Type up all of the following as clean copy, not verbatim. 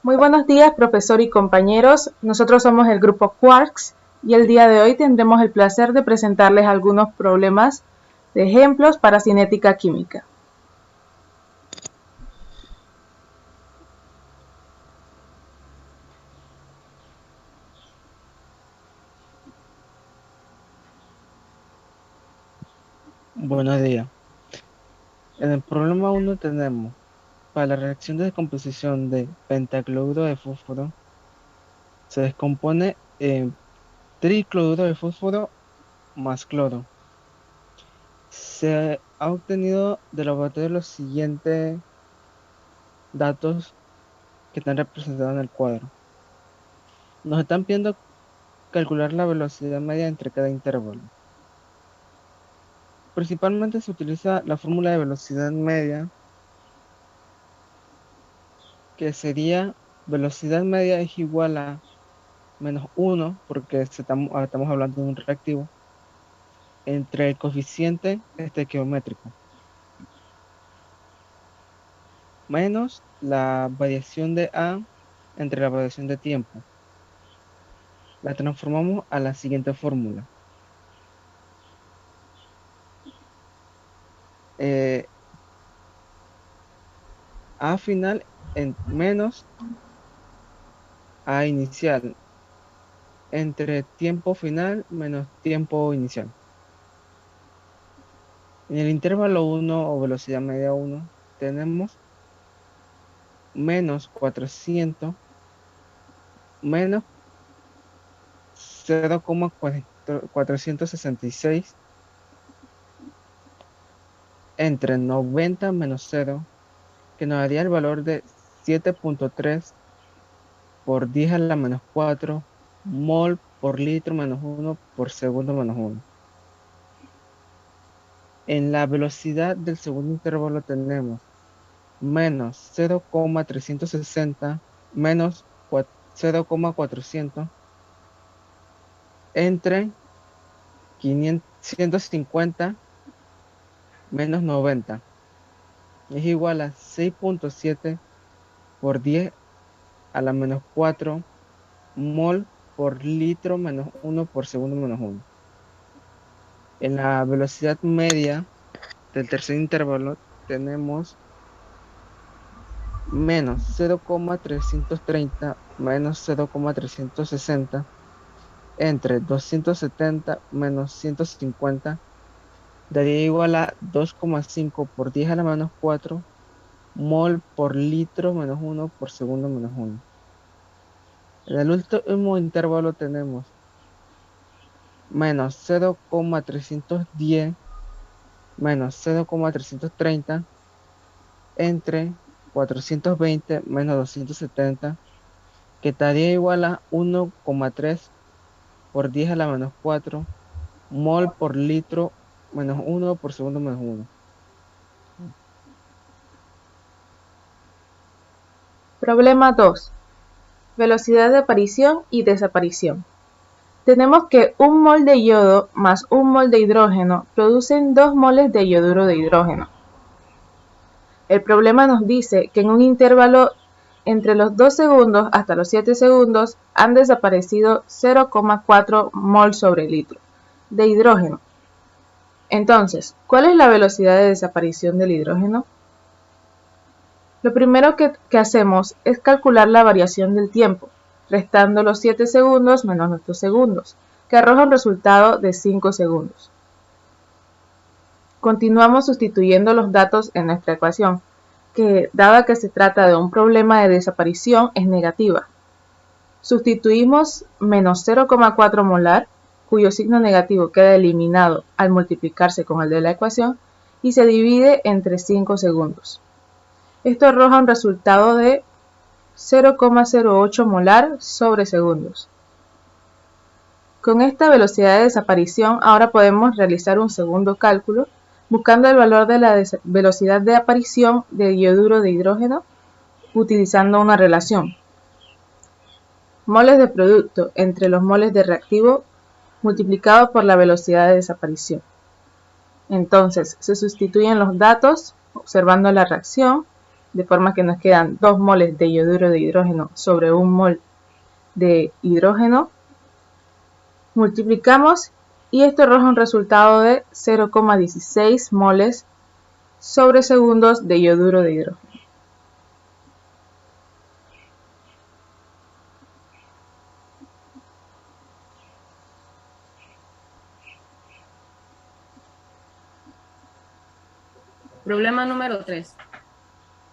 Muy buenos días, profesor y compañeros. Nosotros somos el grupo Quarks y el día de hoy tendremos el placer de presentarles algunos problemas de ejemplos para cinética química. Buenos días. En el problema 1 tenemos, para la reacción de descomposición de pentacloruro de fósforo, se descompone en tricloruro de fósforo más cloro. Se ha obtenido de laboratorio los siguientes datos que están representados en el cuadro. Nos están pidiendo calcular la velocidad media entre cada intervalo. Principalmente se utiliza la fórmula de velocidad media, que sería velocidad media es igual a menos 1, porque ahora estamos hablando de un reactivo, entre el coeficiente estequiométrico, menos la variación de A entre la variación de tiempo. La transformamos a la siguiente fórmula. Eh, A final en menos A inicial entre tiempo final menos tiempo inicial. En el intervalo 1 o velocidad media 1 tenemos menos 400 menos 0,466 entre 90 menos 0, que nos daría el valor de 7,3 por 10 a la menos 4 mol por litro menos 1 por segundo menos 1. En la velocidad del segundo intervalo tenemos menos 0,360 menos 0,400 entre 150 menos 90. Es igual a 6,7 por 10 a la menos 4 mol por litro menos 1 por segundo menos 1. En la velocidad media del tercer intervalo tenemos menos 0,330 menos 0,360 entre 270 menos 150 daría igual a 2,5 por 10 a la menos 4 mol por litro menos 1 por segundo menos 1. En el último intervalo tenemos menos 0,310 menos 0,330 entre 420 menos 270, que daría igual a 1,3 por 10 a la menos 4 mol por litro menos 1 por segundo menos 1. Problema 2. Velocidad de aparición y desaparición. Tenemos que un mol de yodo más un mol de hidrógeno producen 2 moles de yoduro de hidrógeno. El problema nos dice que en un intervalo entre los 2 segundos hasta los 7 segundos han desaparecido 0,4 mol sobre litro de hidrógeno. Entonces, ¿cuál es la velocidad de desaparición del hidrógeno? Lo primero que hacemos es calcular la variación del tiempo, restando los 7 segundos menos los 2 segundos, que arroja un resultado de 5 segundos. Continuamos sustituyendo los datos en nuestra ecuación, que, dada que se trata de un problema de desaparición, es negativa. Sustituimos menos 0,4 molar, cuyo signo negativo queda eliminado al multiplicarse con el de la ecuación, y se divide entre 5 segundos. Esto arroja un resultado de 0,08 molar sobre segundos. Con esta velocidad de desaparición, ahora podemos realizar un segundo cálculo, buscando el valor de la velocidad de aparición del yoduro de hidrógeno utilizando una relación. Moles de producto entre los moles de reactivo multiplicado por la velocidad de desaparición. Entonces, se sustituyen los datos observando la reacción de forma que nos quedan 2 moles de yoduro de hidrógeno sobre 1 mol de hidrógeno. Multiplicamos y esto arroja un resultado de 0,16 moles sobre segundos de yoduro de hidrógeno. Problema número 3.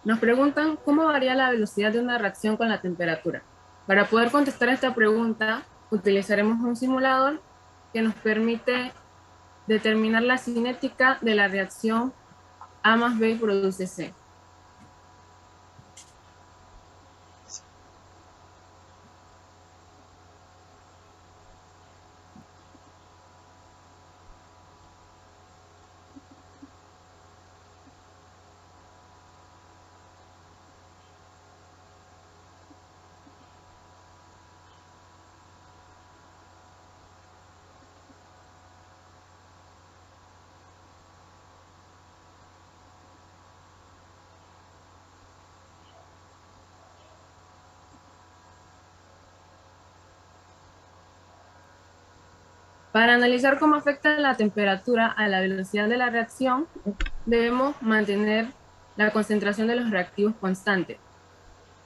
Nos preguntan cómo varía la velocidad de una reacción con la temperatura. Para poder contestar esta pregunta, utilizaremos un simulador que nos permite determinar la cinética de la reacción A más B produce C. Para analizar cómo afecta la temperatura a la velocidad de la reacción, debemos mantener la concentración de los reactivos constante.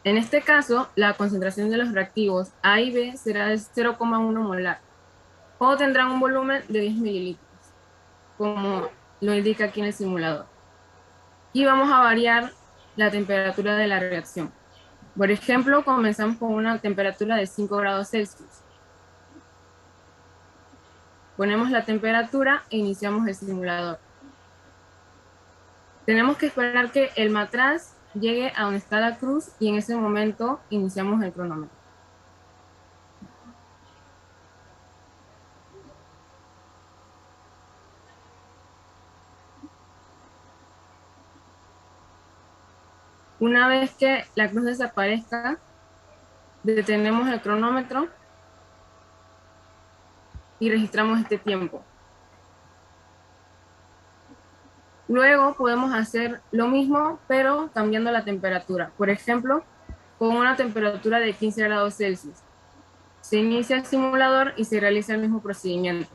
En este caso, la concentración de los reactivos A y B será de 0,1 molar o tendrán un volumen de 10 mililitros, como lo indica aquí en el simulador. Y vamos a variar la temperatura de la reacción. Por ejemplo, comenzamos con una temperatura de 5 grados Celsius. Ponemos la temperatura e iniciamos el simulador. Tenemos que esperar que el matraz llegue a donde está la cruz y en ese momento iniciamos el cronómetro. Una vez que la cruz desaparezca, detenemos el cronómetro y registramos este tiempo. Luego podemos hacer lo mismo, pero cambiando la temperatura. Por ejemplo, con una temperatura de 15 grados Celsius. Se inicia el simulador y se realiza el mismo procedimiento.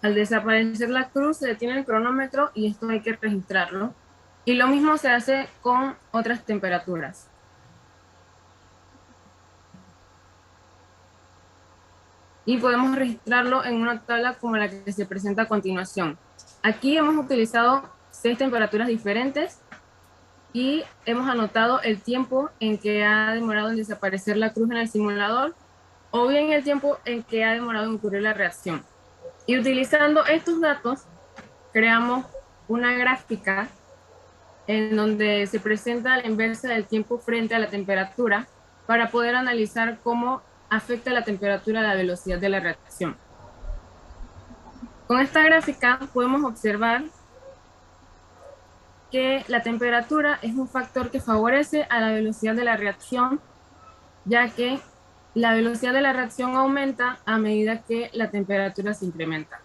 Al desaparecer la cruz se detiene el cronómetro y esto hay que registrarlo. Y lo mismo se hace con otras temperaturas. Y podemos registrarlo en una tabla como la que se presenta a continuación. Aquí hemos utilizado 6 temperaturas diferentes y hemos anotado el tiempo en que ha demorado en desaparecer la cruz en el simulador o bien el tiempo en que ha demorado en ocurrir la reacción. Y utilizando estos datos, creamos una gráfica en donde se presenta la inversa del tiempo frente a la temperatura para poder analizar cómo afecta la temperatura a la velocidad de la reacción. Con esta gráfica podemos observar que la temperatura es un factor que favorece a la velocidad de la reacción, ya que la velocidad de la reacción aumenta a medida que la temperatura se incrementa.